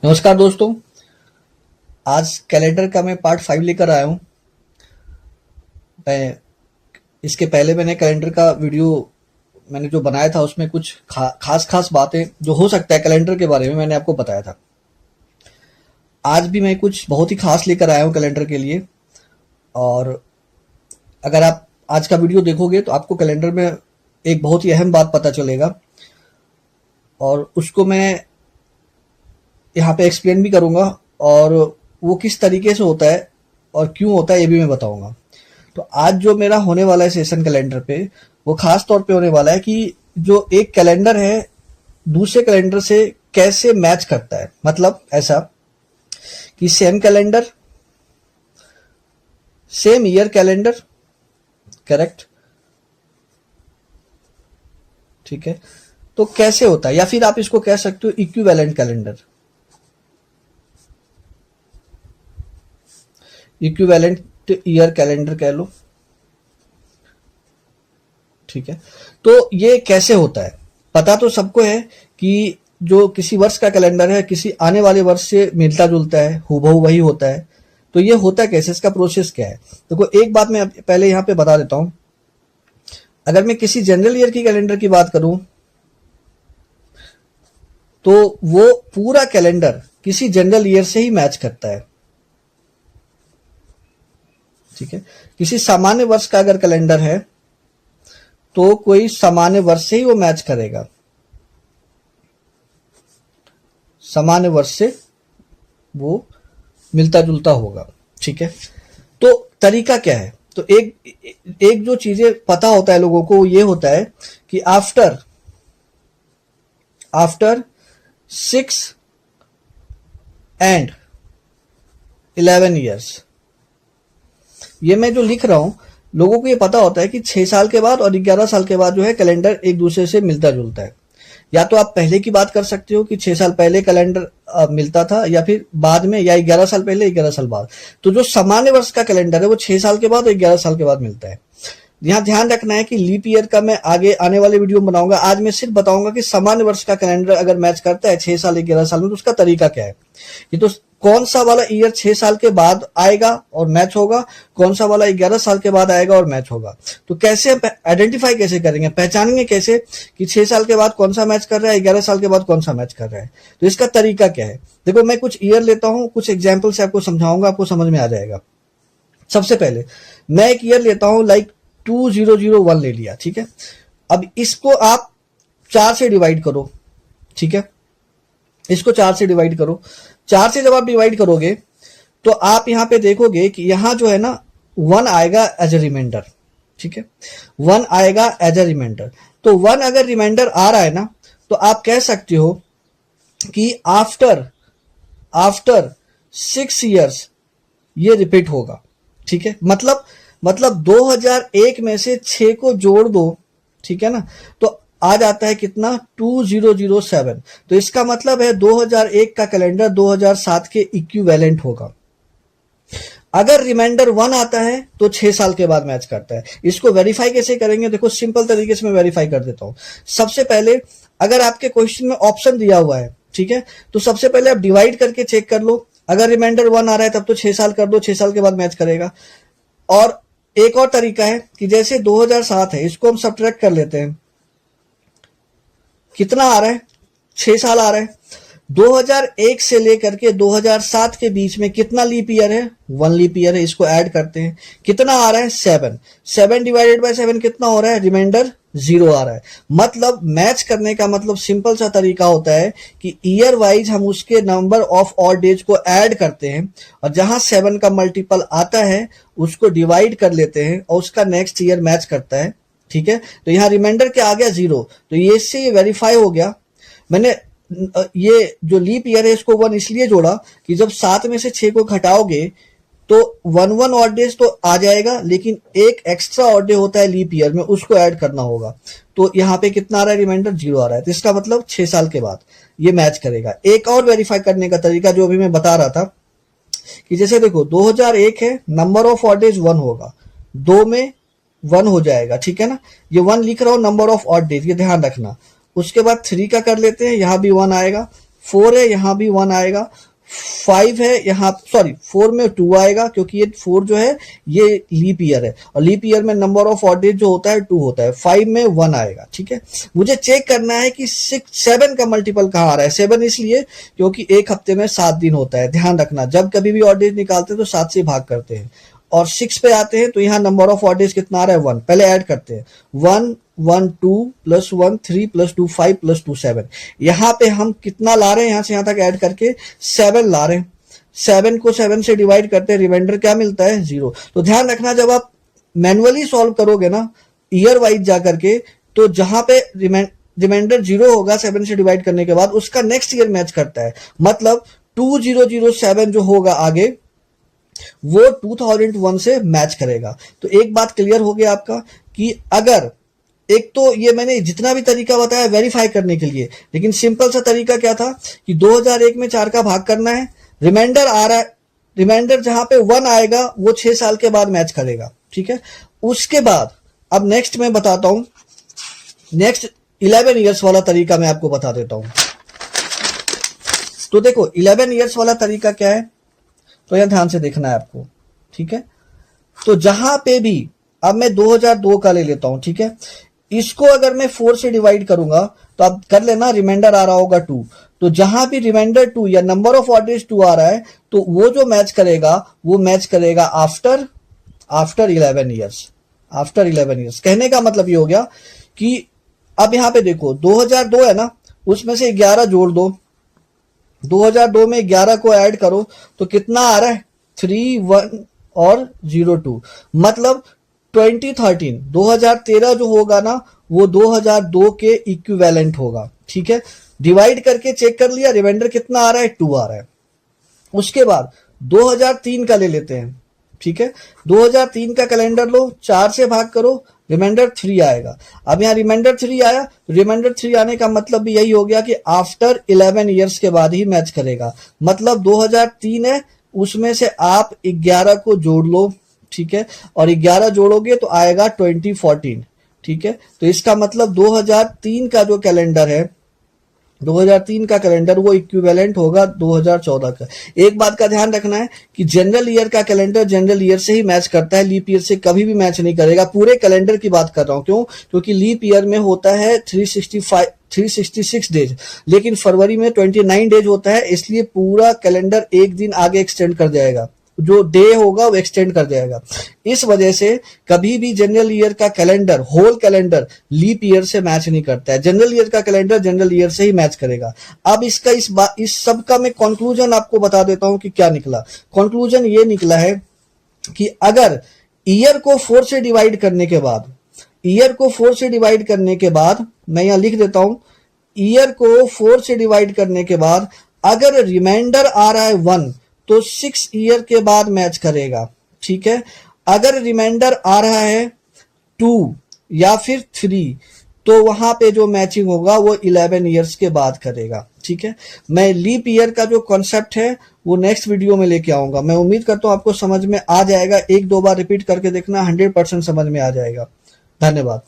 नमस्कार दोस्तों। आज कैलेंडर का मैं पार्ट 5 लेकर आया हूँ। मैं इसके पहले मैंने कैलेंडर का वीडियो मैंने जो बनाया था उसमें कुछ खास बातें जो हो सकता है कैलेंडर के बारे में मैंने आपको बताया था। आज भी मैं कुछ बहुत ही खास लेकर आया हूँ कैलेंडर के लिए। और अगर आप आज का वीडियो देखोगे तो आपको कैलेंडर में एक बहुत ही अहम बात पता चलेगा और उसको मैं यहाँ पे एक्सप्लेन भी करूँगा और वो किस तरीके से होता है और क्यों होता है ये भी मैं बताऊँगा। तो आज जो मेरा होने वाला है सेशन कैलेंडर पे वो खास तौर पे होने वाला है कि जो एक कैलेंडर है दूसरे कैलेंडर से कैसे मैच करता है। मतलब ऐसा कि same calendar, same year calendar, correct, ठीक है। तो कैसे होता है, या फिर आप इसको कह सकते हो equivalent calendar, equivalent year calendar कह लो, ठीक है। तो ये कैसे होता है पता तो सबको है कि जो किसी वर्ष का कैलेंडर है किसी आने वाले वर्ष से मिलता जुलता है, हूबहू वही होता है। तो ये होता कैसे, इसका प्रोसेस क्या है। देखो एक बात मैं पहले यहाँ पे बता देता हूँ। अगर मैं किसी जनरल ईयर की कैलेंडर की बात करूं तो वो पूरा कैलेंडर किसी जनरल ईयर से ही मैच करता है, ठीक है। किसी सामान्य वर्ष का अगर कैलेंडर है तो कोई सामान्य वर्ष से ही वो मैच करेगा, सामान्य वर्ष से वो मिलता जुलता होगा, ठीक है। तो तरीका क्या है, तो एक जो चीजें पता होता है लोगों को वो ये होता है कि आफ्टर 6 and 11 ईयर्स, ये मैं जो लिख रहा हूं लोगों को ये पता होता है कि 6 साल के बाद और 11 साल के बाद जो है कैलेंडर एक दूसरे से मिलता जुलता है। या तो आप पहले की बात कर सकते हो कि 6 साल पहले कैलेंडर मिलता था, या फिर बाद में, या 11 साल पहले 11 साल बाद। तो जो सामान्य वर्ष का कैलेंडर है वो 6 साल के बाद और 11 साल के बाद मिलता है। यहाँ ध्यान रखना है कि लीप ईयर का मैं आगे आने वाले वीडियो में बनाऊंगा। आज मैं सिर्फ बताऊंगा कि सामान्य वर्ष का कैलेंडर अगर मैच करता है 6 साल 11 साल में तो उसका तरीका क्या है। ये तो कौन सा वाला ईयर 6 साल के बाद आएगा और मैच होगा, कौन सा वाला 11 साल के बाद आएगा और मैच होगा। तो कैसे आइडेंटिफाई कैसे करेंगे, पहचानेंगे कैसे कि 6 साल के बाद कौन सा मैच कर रहा है, 11 साल के बाद कौन सा मैच कर रहा है। तो इसका तरीका क्या है, देखो मैं कुछ ईयर लेता हूं, कुछ एग्जाम्पल से आपको समझाऊंगा, आपको समझ में आ जाएगा। सबसे पहले मैं एक ईयर लेता हूं, लाइक 2001 ले लिया, ठीक है। अब इसको आप 4 से डिवाइड करो, ठीक है। इसको 4 से डिवाइड करो। 4 से जब आप डिवाइड करोगे तो आप यहां पे देखोगे कि यहां जो है ना 1 आएगा एज ए रिमाइंडर, ठीक है। 1 आएगा एज ए रिमाइंडर। तो 1 अगर रिमाइंडर आ रहा है ना तो आप कह सकते हो कि आफ्टर 6 ईयर्स ये रिपीट होगा, ठीक है। मतलब 2001 में से 6 को जोड़ दो, ठीक है ना, तो आ जाता है कितना, 2007। तो इसका मतलब है 2001 का कैलेंडर 2007 के इक्विवेलेंट होगा। अगर रिमाइंडर 1 आता है तो 6 साल के बाद मैच करता है। इसको वेरीफाई कैसे करेंगे, देखो सिंपल तरीके से मैं वेरीफाई कर देता हूं। सबसे पहले अगर आपके क्वेश्चन में ऑप्शन दिया हुआ है, ठीक है, तो सबसे पहले आप डिवाइड करके चेक कर लो। अगर रिमाइंडर 1 आ रहा है तब तो 6 साल कर दो, 6 साल के बाद मैच करेगा। और एक और तरीका है कि जैसे 2007 है, इसको हम सब्ट्रैक्ट कर लेते हैं। कितना आ रहा है, 6 साल आ रहा है। 2001 से लेकर के 2007 के बीच में कितना लीप ईयर है, 1 लीप ईयर है। इसको ऐड करते हैं, कितना आ रहा है, 7 डिवाइडेड बाय 7 कितना हो रहा है, रिमाइंडर 0 आ रहा है। मतलब मैच करने का मतलब सिंपल सा तरीका होता है कि ईयर वाइज हम उसके नंबर ऑफ ऑड डेज को ऐड करते हैं और जहां 7 का मल्टीपल आता है उसको डिवाइड कर लेते हैं और उसका नेक्स्ट ईयर मैच करता है, ठीक है। तो यहाँ रिमाइंडर क्या आ गया, 0। तो ये इससे ये वेरीफाई हो गया। मैंने ये जो लीप ईयर है इसको 1 इसलिए जोड़ा कि जब 7 में से 6 को घटाओगे तो 1 ऑड डेज तो आ जाएगा, लेकिन एक एक्स्ट्रा ऑड डे होता है लीप ईयर में, उसको ऐड करना होगा। तो यहाँ पे कितना आ रहा है, रिमाइंडर 0 आ रहा है। तो इसका मतलब 6 साल के बाद ये मैच करेगा। एक और वेरीफाई करने का तरीका जो अभी मैं बता रहा था कि जैसे देखो 2001 है, नंबर ऑफ ऑड डेज 1 होगा, 2 में 1 हो जाएगा, ठीक है ना। ये 1 लिख रहा हूं, नंबर ऑफ ऑड डेज, ये ध्यान रखना। उसके बाद 3 का कर लेते हैं, यहां भी 1 आएगा। 4 है यहाँ भी 1 आएगा, 5 है यहाँ, सॉरी 4 में 2 आएगा क्योंकि ये 4 जो है ये लीप ईयर है और लीप ईयर में नंबर ऑफ ऑड डेज जो होता है 2 होता है। 5 में 1 आएगा, ठीक है। मुझे चेक करना है कि 7 का मल्टीपल कहाँ आ रहा है। 7 इसलिए क्योंकि एक हफ्ते में 7 दिन होता है। ध्यान रखना, जब कभी भी ऑड डेज निकालते हैं तो 7 से भाग करते हैं और 6 पे आते हैं तो यहाँ नंबर ऑफ ऑड डेज कितना आ रहा है 1। पहले ऐड करते हैं 1 1 2 प्लस 1 3 प्लस 2 5 प्लस 2 7। यहाँ पे हम कितना ला रहे हैं, यहाँ से यहाँ तक ऐड करके 7 ला रहे हैं। 7 को 7 से डिवाइड करते हैं, रिमाइंडर क्या मिलता है 0। तो ध्यान रखना, जब आप मैनुअली सॉल्व करोगे ना ईयर वाइज जा करके, तो जहां पे रिमाइंडर 0 होगा 7 से डिवाइड करने के बाद, उसका नेक्स्ट ईयर मैच करता है। मतलब 2007 जो होगा आगे वो 2001 से मैच करेगा। तो एक बात क्लियर हो गया आपका कि अगर, एक तो ये मैंने जितना भी तरीका बताया वेरीफाई करने के लिए, लेकिन सिंपल सा तरीका क्या था कि 2001 में 4 का भाग करना है, रिमाइंडर आ रहा है, रिमाइंडर जहां पे 1 आएगा वो 6 साल के बाद मैच करेगा, ठीक है। उसके बाद अब नेक्स्ट मैं बताता हूं, नेक्स्ट 11 ईयर्स वाला तरीका मैं आपको बता देता हूं। तो देखो 11 ईयर्स वाला तरीका क्या है, तो यह ध्यान से देखना है आपको, ठीक है। तो जहां पे भी, अब मैं 2002 का ले लेता हूं, ठीक है। इसको अगर मैं 4 से डिवाइड करूंगा तो आप कर लेना, रिमाइंडर आ रहा होगा 2। तो जहां भी रिमाइंडर 2 या नंबर ऑफ ऑड डेज 2 आ रहा है तो वो जो मैच करेगा वो मैच करेगा आफ्टर 11 ईयर्स। आफ्टर 11 ईयर्स कहने का मतलब ये हो गया कि अब यहां पे देखो 2002 है ना, उसमें से 11 जोड़ दो, 2002 में 11 को ऐड करो तो कितना आ रहा है 3 1 और 0 2। मतलब 2013 जो होगा ना वो 2002 के इक्विवेलेंट होगा, ठीक है। डिवाइड करके चेक कर लिया, रिमाइंडर कितना आ रहा है 2 आ रहा है। उसके बाद 2003 का ले लेते हैं, ठीक है। 2003 का कैलेंडर लो, 4 से भाग करो, रिमाइंडर 3 आएगा। अब यहाँ रिमाइंडर 3 आया, रिमाइंडर 3 आने का मतलब भी यही हो गया कि आफ्टर 11 ईयर्स के बाद ही मैच करेगा। मतलब 2003 है, उसमें से आप 11 को जोड़ लो, ठीक है, और 11 जोड़ोगे तो आएगा 2014, ठीक है। तो इसका मतलब 2003 का जो कैलेंडर है, 2003 का कैलेंडर वो इक्विवेलेंट होगा 2014 का। एक बात का ध्यान रखना है कि जनरल ईयर का कैलेंडर जनरल ईयर से ही मैच करता है, लीप ईयर से कभी भी मैच नहीं करेगा। पूरे कैलेंडर की बात कर रहा हूं, क्यों? क्योंकि लीप ईयर में होता है 366 डेज, लेकिन फरवरी में 29 डेज होता है, इसलिए पूरा कैलेंडर एक दिन आगे एक्सटेंड कर जाएगा, जो डे होगा वो एक्सटेंड कर जाएगा। इस वजह से कभी भी जनरल ईयर का calendar, whole calendar leap year से मैच नहीं करता है। जनरल ईयर का कैलेंडर जनरल ईयर से ही मैच करेगा। अब इसका इस सब का मैं कंक्लूजन आपको बता देता हूं कि क्या निकला। कंक्लूजन ये निकला है कि अगर ईयर को 4 से डिवाइड करने के बाद, ईयर को 4 से डिवाइड करने के बाद, मैं यहां लिख देता हूं, ईयर को 4 से डिवाइड करने के बाद अगर रिमाइंडर आ रहा है 1 तो 6 ईयर के बाद मैच करेगा, ठीक है। अगर रिमाइंडर आ रहा है 2 या फिर 3 तो वहां पे जो मैचिंग होगा वो 11 ईयर्स के बाद करेगा, ठीक है। मैं लीप ईयर का जो कॉन्सेप्ट है वो नेक्स्ट वीडियो में लेके आऊंगा। मैं उम्मीद करता हूं आपको समझ में आ जाएगा। 1-2 बार रिपीट करके देखना, 100% समझ में आ जाएगा। धन्यवाद।